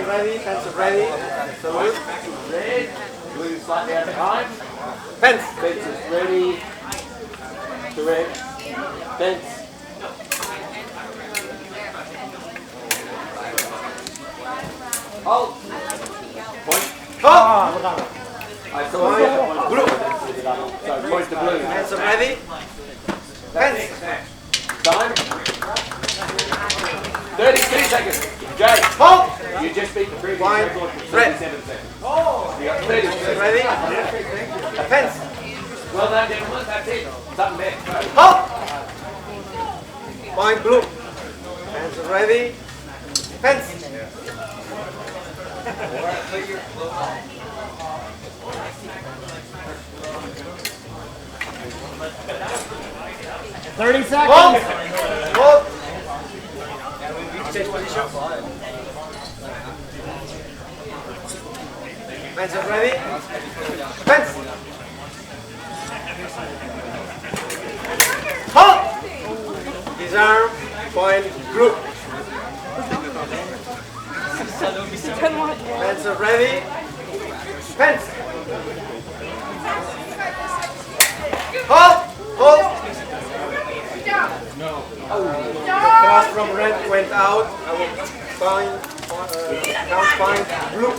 ready, pencil ready. Salute. Red. Blue slightly out of time. Fence. Fence is ready. Correct. Fence. Hold. Point. Hold. I saw blue. So point to blue. Pencil ready. Fence. Time. 32 seconds. Jay. Hold. You just beat the previous Line. record for Red. 37 seconds. You got 30 Pencil seconds. ready. Fence. Well done, gentlemen. That's it. Something there. Hold. Point blue. Pencil ready. Fence. $30 seconds. Hold. Hold. Change position. Pencil ready. Fence. Hold. Disarm. Point group. Pencil ready. Fence. Hold. Hold. The cross from red went out. I will find count point blue.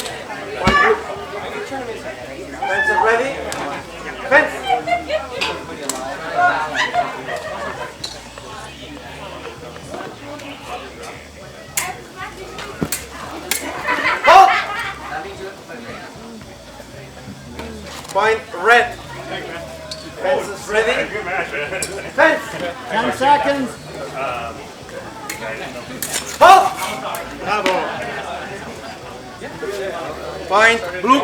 Point blue. Pencil ready. Fence. Hold. Point red. Fences ready. Fence. 10 seconds. Hold. Bravo. Point blue.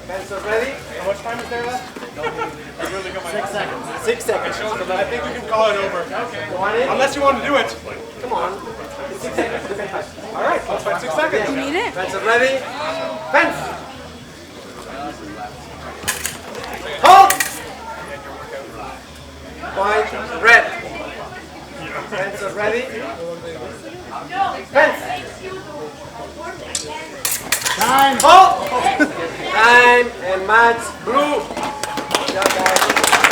Pencil ready. How much time is there left? 6 seconds. 6 seconds. I think we can call it over. Want it? Unless you want to do it. Come on. It's 6 seconds. All right, let's find 6 seconds. Pencil ready. Fence. Hold. Point red. Pencil ready. Fence. Time. Hold. Time and match blue. Good job, guys.